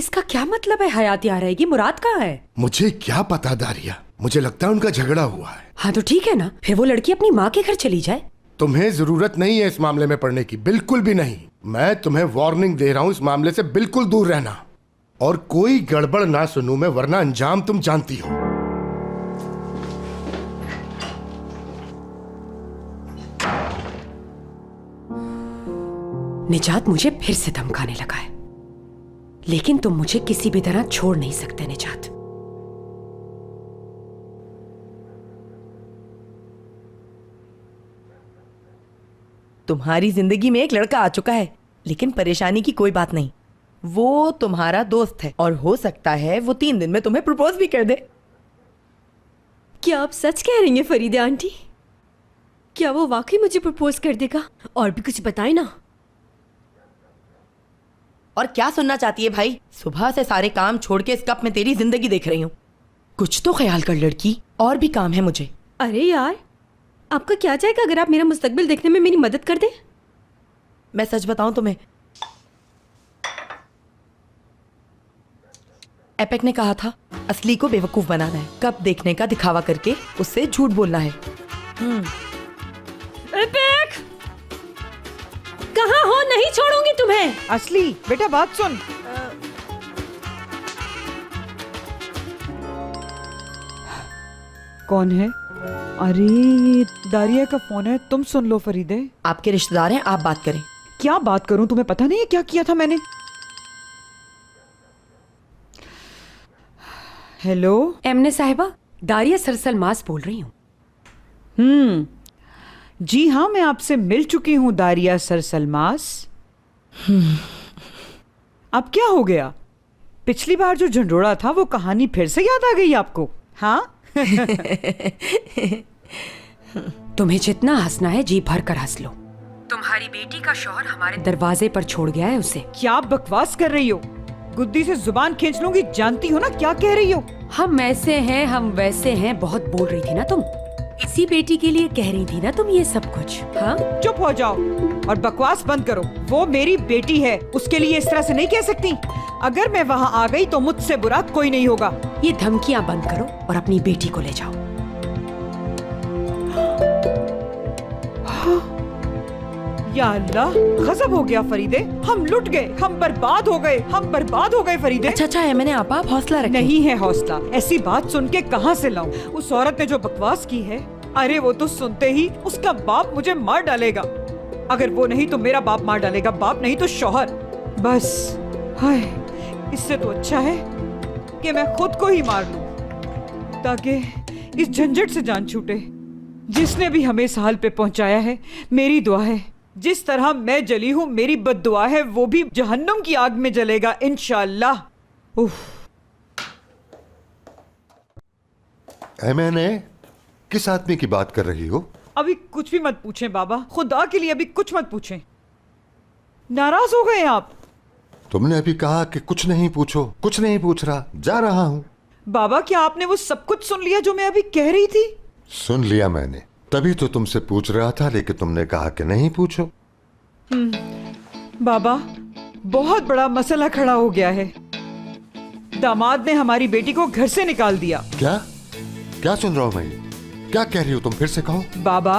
इसका क्या मतलब है हयात यहाँ रहेगी? मुराद कहाँ है? मुझे क्या पता दारिया, मुझे लगता है उनका झगड़ा हुआ है। हाँ तो ठीक है ना, फिर वो लड़की अपनी माँ के घर चली जाए। तुम्हें जरूरत नहीं है इस मामले में पड़ने की, बिल्कुल भी नहीं। मैं तुम्हें वार्निंग दे रहा हूँ, इस मामले से बिल्कुल दूर रहना और कोई गड़बड़ ना सुनूं मैं, वरना अंजाम तुम जानती हो। निजात मुझे फिर से धमकाने लगा है, लेकिन तुम मुझे किसी भी तरह छोड़ नहीं सकते निजात। तुम्हारी जिंदगी में एक लड़का आ चुका है, लेकिन परेशानी की कोई बात नहीं। वो तुम्हारा दोस्त है और हो सकता है वो 3 दिन में तुम्हें प्रपोज भी कर दे। क्या आप सच कह रही हैं फरीदा आंटी? क्या वो वाकई मुझे प्रपोज कर देगा? और भी कुछ बताए ना। और क्या सुनना चाहती है भाई? सुबह से सारे काम छोड़ के इस कप में तेरी जिंदगी देख रही हूँ। कुछ तो ख्याल कर लड़की, और भी काम है मुझे। अरे यार, आपका क्या जाएगा अगर आप मेरा मुस्तकबिल देखने में मेरी मदद कर दें? मैं सच बताऊं तुम्हें, एपेक ने कहा था असली को बेवकूफ बनाना है, कप देखने का दिखावा करके उससे झूठ बोलना है। एपेक, कहाँ हो? नहीं छोड़ूंगी तुम्हें। असली बेटा बात सुन। कौन है? अरे ये दारिया का फोन है, तुम सुन लो फरीदे। आपके रिश्तेदार हैं, आप बात करें। क्या बात करूं, तुम्हें पता नहीं है क्या किया था मैंने? हेलो एमने साहिबा, दारिया सरसल मास बोल रही हूँ। जी हाँ, मैं आपसे मिल चुकी हूँ दारिया सरसलमास। अब क्या हो गया? पिछली बार जो झंडोड़ा था वो कहानी फिर से याद आ गई आपको? हाँ तुम्हें जितना हंसना है जी भर कर हंस लो। तुम्हारी बेटी का शौहर हमारे दरवाजे पर छोड़ गया है उसे। क्या बकवास कर रही हो? गुद्दी से जुबान खींच लूंगी, जानती हो ना क्या कह रही हो? हम ऐसे हैं, हम वैसे हैं, बहुत बोल रही थी ना तुम। इसी बेटी के लिए कह रही थी ना तुम ये सब कुछ। हाँ चुप हो जाओ और बकवास बंद करो। वो मेरी बेटी है, उसके लिए इस तरह से नहीं कह सकती। अगर मैं वहाँ आ गई तो मुझसे बुरा कोई नहीं होगा। ये धमकियाँ बंद करो और अपनी बेटी को ले जाओ। या अल्लाह, गजब हो गया फरीदे, हम लुट गए, हम बर्बाद हो गए, हम बर्बाद हो गए फरीदे। अच्छा है मैंने आप हौसला रखें। नहीं है हौसला, ऐसी बात सुन के कहाँ से लाऊं? उस औरत ने जो बकवास की है, अरे वो तो सुनते ही उसका बाप मुझे मार डालेगा। अगर वो नहीं तो मेरा बाप मार डालेगा, बाप नहीं तो शौहर। बस हाय, इससे तो अच्छा है कि मैं खुद को ही मार लूं, ताकि इस झंझट से जान छूटे। जिसने भी हमें इस हाल पे पहुंचाया है, मेरी दुआ है जिस तरह मैं जली हूं, मेरी बद्दुआ है वो भी जहन्नुम की आग में जलेगा इंशाअल्लाह। मैंने किस आदमी की बात कर रही हो? अभी कुछ भी मत पूछें बाबा, खुदा के लिए अभी कुछ मत पूछें। नाराज हो गए आप? तुमने अभी कहा कि कुछ नहीं पूछो। कुछ नहीं पूछ रहा, जा रहा हूं। बाबा क्या आपने वो सब कुछ सुन लिया जो मैं अभी कह रही थी? सुन लिया मैंने, तभी तो तुमसे पूछ रहा था, लेकिन तुमने कहा कि नहीं पूछो। बाबा बहुत बड़ा मसला खड़ा हो गया है। दामाद ने हमारी बेटी को घर से निकाल दिया। क्या क्या सुन रहा हूं मैं? क्या कह रही हो तुम? फिर से कहो। बाबा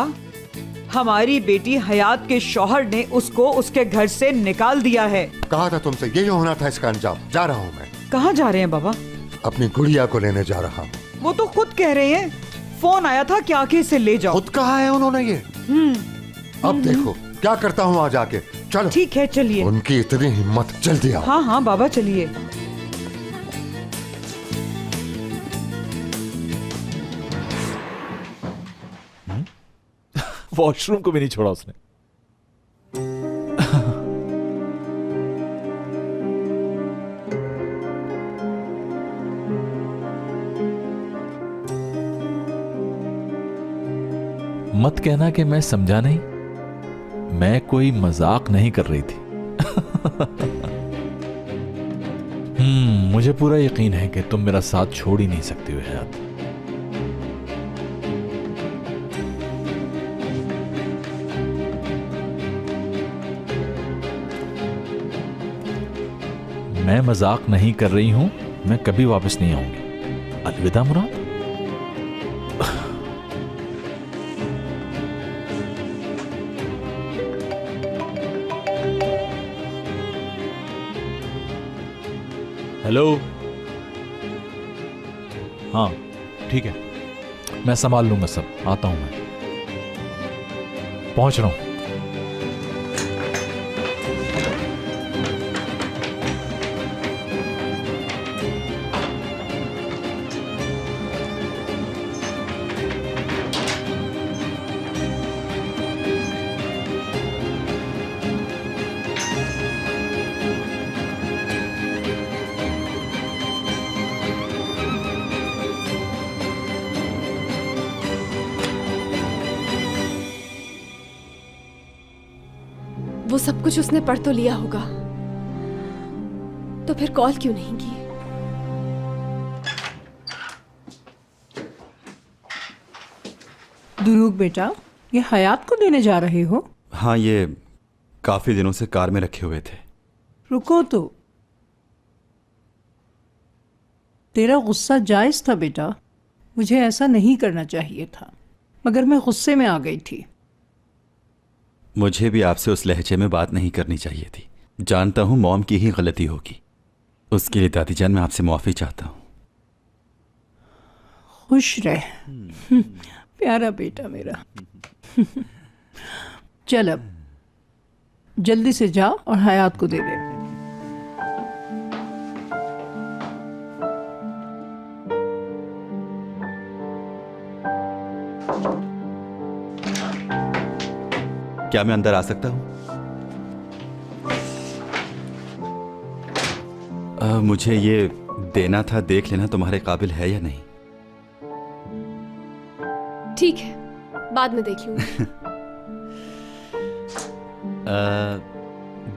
हमारी बेटी हयात के शौहर ने उसको उसके घर से निकाल दिया है। कहा था तुमसे, यही होना था इसका अंजाम। जा रहा हूं मैं। कहाँ जा रहे हैं बाबा? अपनी गुड़िया को लेने जा रहा हूं। वो तो खुद कह रहे हैं, फोन आया था कि आके इसे ले जाओ। खुद कहा है उन्होंने ये? अब देखो क्या करता हूँ आज आके। चलो ठीक है चलिए। उनकी इतनी हिम्मत, जल्दी आओ। हाँ हाँ बाबा चलिए। वॉशरूम को भी नहीं छोड़ा उसने। मत कहना कि मैं समझा नहीं, मैं कोई मजाक नहीं कर रही थी। मुझे पूरा यकीन है कि तुम मेरा साथ छोड़ ही नहीं सकती हो हयात। मैं मजाक नहीं कर रही हूं, मैं कभी वापस नहीं आऊंगी। अलविदा मुराद। हेलो। हाँ ठीक है, मैं संभाल लूंगा सब, आता हूं मैं, पहुंच रहा हूं। वो सब कुछ उसने पढ़ तो लिया होगा, तो फिर कॉल क्यों नहीं की? दुरूग बेटा, ये हयात को देने जा रहे हो? हाँ, ये काफी दिनों से कार में रखे हुए थे। रुको तो। तेरा गुस्सा जायज था बेटा, मुझे ऐसा नहीं करना चाहिए था, मगर मैं गुस्से में आ गई थी। मुझे भी आपसे उस लहजे में बात नहीं करनी चाहिए थी। जानता हूँ मॉम की ही गलती होगी, उसके लिए दादी जान मैं आपसे माफी चाहता हूँ। खुश रह प्यारा बेटा मेरा। चल अब जल्दी से जा और हयात को दे दे। क्या मैं अंदर आ सकता हूँ? मुझे ये देना था, देख लेना तुम्हारे काबिल है या नहीं। ठीक है, बाद में देख लूंगी।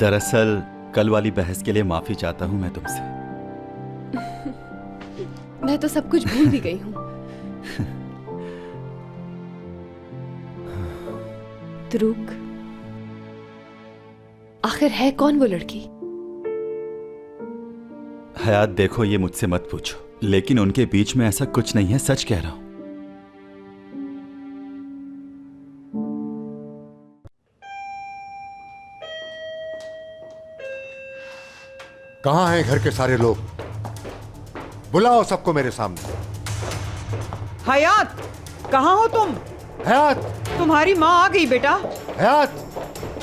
दरअसल कल वाली बहस के लिए माफी चाहता हूँ मैं तुमसे। मैं तो सब कुछ भूल भी गई हूँ। ध्रुव, आखिर है कौन वो लड़की? हयात देखो, ये मुझसे मत पूछो, लेकिन उनके बीच में ऐसा कुछ नहीं है, सच कह रहा हूं। कहां हैं घर के सारे लोग? बुलाओ सबको मेरे सामने। हयात, कहाँ हो तुम? हयात, तुम्हारी माँ आ गई बेटा। हयात,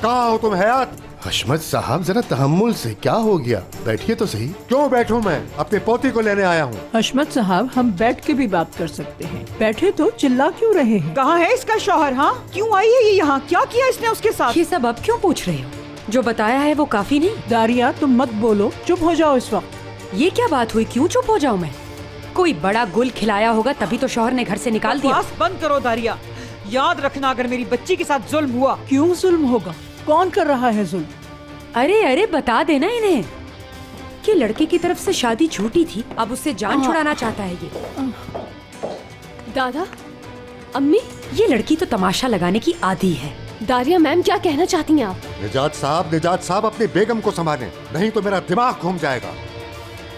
कहां हो तुम हयात? हशमत साहब जरा तहम्मुल से, क्या हो गया? बैठिए तो सही। क्यों बैठूं मैं? अपने पोती को लेने आया हूँ। हशमत साहब, हम बैठ के भी बात कर सकते हैं, बैठे तो चिल्ला क्यों रहे हैं? कहाँ है इसका शौहर? हाँ, क्यों आई है ये यहाँ? क्या किया इसने उसके साथ? ये सब अब क्यों पूछ रहे हो? जो बताया है वो काफी नहीं? दारिया, तुम मत बोलो, चुप हो जाओ इस वक्त। ये क्या बात हुई? क्यों चुप हो जाऊं मैं? कोई बड़ा गुल खिलाया होगा तभी तो शौहर ने घर से निकाल दिया। बकवास बंद करो दारिया। याद रखना, अगर मेरी बच्ची के साथ जुल्म हुआ। क्यों जुल्म होगा? कौन कर रहा है जुल्म? अरे अरे बता देना इन्हें कि लड़के की तरफ से शादी झूठी थी, अब उससे जान छुड़ाना चाहता है ये। दादा, अम्मी, ये लड़की तो तमाशा लगाने की आदी है। दारिया मैम, क्या कहना चाहती हैं आप? निजात साहब अपनी बेगम को संभालें, नहीं तो मेरा दिमाग घूम जाएगा।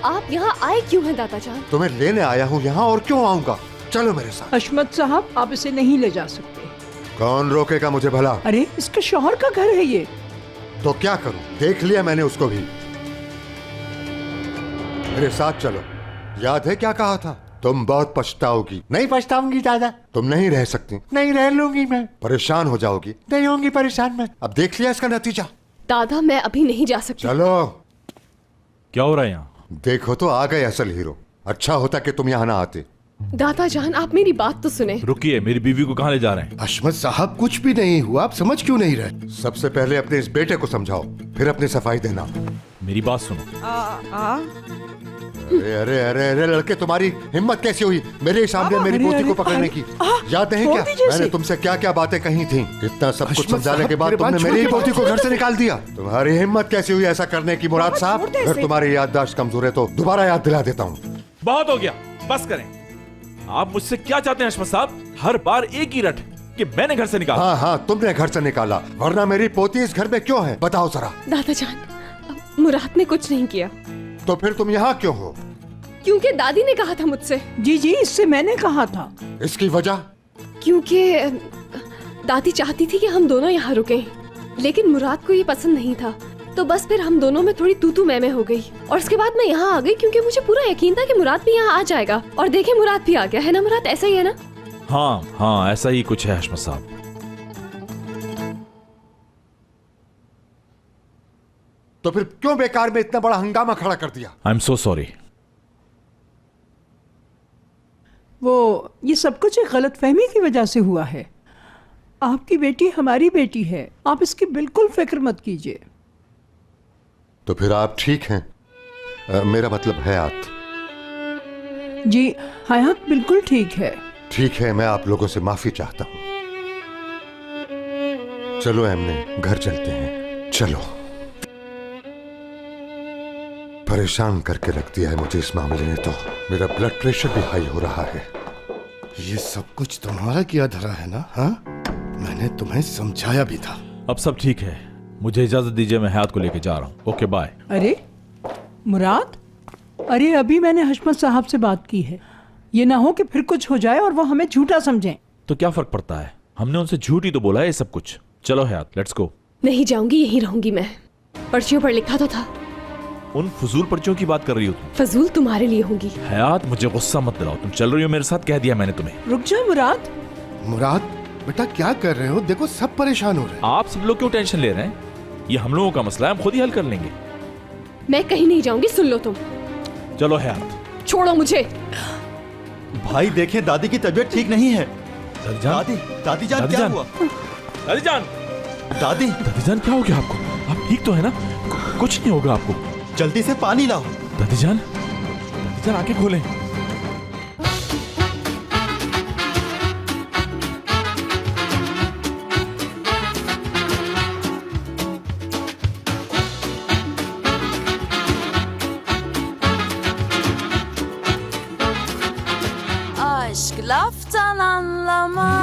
आप यहाँ आए क्यों हैं दादा जान? तुम्हें लेने आया हूँ यहाँ, और क्यों आऊंगा? चलो मेरे साथ। हशमत साहब, आप इसे नहीं ले जा सकते। कौन रोकेगा मुझे भला? अरे इसके शौहर का घर है ये। तो क्या करूं? देख लिया मैंने उसको भी। मेरे साथ चलो। याद है क्या कहा था? तुम बहुत पछताओगी। नहीं पछताऊंगी दादा। तुम नहीं रह सकती। नहीं रह लूंगी मैं। परेशान हो जाओगी। नहीं होंगी परेशान मैं। अब देख लिया इसका नतीजा। दादा, मैं अभी नहीं जा सकती। चलो। क्या हो रहा है यहाँ? देखो तो आ गए असल हीरो। अच्छा होता कि तुम यहाँ ना आते। दादा जान, आप मेरी बात तो सुने। रुकिए, मेरी बीवी को कहाँ ले जा रहे हैं? हशमत साहब, कुछ भी नहीं हुआ, आप समझ क्यों नहीं रहे? सबसे पहले अपने इस बेटे को समझाओ, फिर अपनी सफाई देना। मेरी बात सुनो। अरे अरे अरे अरे लड़के, तुम्हारी हिम्मत कैसी हुई मेरे सामने मेरी पोती को पकड़ने की? याद नहीं क्या मैंने तुमसे क्या क्या बातें कही थी? इतना सब कुछ समझाने के बाद तुमने मेरी पोती को घर से निकाल दिया। तुम्हारी हिम्मत कैसी हुई ऐसा करने की मुराद साहब? अगर तुम्हारी याददाश्त कमजोर है तो दोबारा याद दिला देता हूँ। बहुत हो गया, बस करें। आप मुझसे क्या चाहते हैं हशमत साहब? हर बार एक ही रट कि मैंने घर से निकाला। हाँ, तुमने घर से निकाला, वरना मेरी पोती इस घर में क्यों है? बताओ जरा। दादा जान, मुराद ने कुछ नहीं किया। तो फिर तुम यहाँ क्यों हो? क्योंकि दादी ने कहा था मुझसे। जी जी, इससे मैंने कहा था। इसकी वजह? क्योंकि दादी चाहती थी कि हम दोनों यहाँ रुकें, लेकिन मुराद को ये पसंद नहीं था, तो बस फिर हम दोनों में थोड़ी तू मैं हो गई। और उसके बाद मैं यहाँ आ गई क्योंकि मुझे पूरा यकीन था कि मुराद भी यहाँ आ जाएगा। और देखे, मुराद भी आ गया है ना। मुराद, ऐसा ही है ना? हाँ हाँ, ऐसा ही कुछ है हशमत साहब। तो फिर क्यों बेकार में इतना बड़ा हंगामा खड़ा कर दिया? I am so sorry. ये सब कुछ एक गलतफहमी की वजह से हुआ है। आपकी बेटी हमारी बेटी है, आप इसकी बिल्कुल फिक्र मत कीजिए। तो फिर आप ठीक हैं? मेरा मतलब हयात। जी, हयात बिल्कुल ठीक है। ठीक है, मैं आप लोगों से माफी चाहता हूं। चलो एमने, घर चलते हैं। चलो। परेशान करके रख दिया है मुझे इस मामले ने, तो मेरा ब्लड प्रेशर भी हाई हो रहा है। ये सब कुछ तुम्हारा किया धरा है ना? हाँ, मैंने तुम्हें समझाया भी था। अब सब ठीक है, मुझे इजाजत दीजिए, मैं हयात को लेके जा रहा हूँ। Okay bye. अरे मुराद, अरे अभी मैंने हशमत साहब से बात की है। ये ना हो कि फिर कुछ हो जाए और वो हमें झूठा समझें। तो क्या फर्क पड़ता है, हमने उनसे झूठ ही तो बोला है ये सब कुछ। चलो हयात, लेट्स गो। नहीं जाऊंगी, यहीं रहूंगी मैं। पर्चियों पर लिखा तो था। उन फजूल पर्चियों की बात कर रही हो तुम? फजूल तुम्हारे लिए होंगी। हयात, मुझे गुस्सा मत दिलाओ। तुम चल रही हो मेरे साथ, कह दिया मैंने तुम्हें। रुक जा मुराद। मुराद बेटा, क्या कर रहे हो? देखो सब परेशान हो रहे हैं। आप सब लोग क्यों टेंशन ले रहे हैं? ये हम लोगों का मसला है, हम खुद ही हल कर लेंगे। मैं कहीं नहीं जाऊंगी, सुन लो तुम। चलो हयात। छोड़ो मुझे। भाई देखें, दादी की तबीयत ठीक नहीं है। दादी जान, दादी जान, दादी क्या जान। हुआ? दादी जान, दादी जान क्या हो गया आपको? आप ठीक तो है ना? कुछ नहीं होगा आपको। जल्दी से पानी लाओ। दादी जान आंखें खोलें। Aşk laftan anlamaz.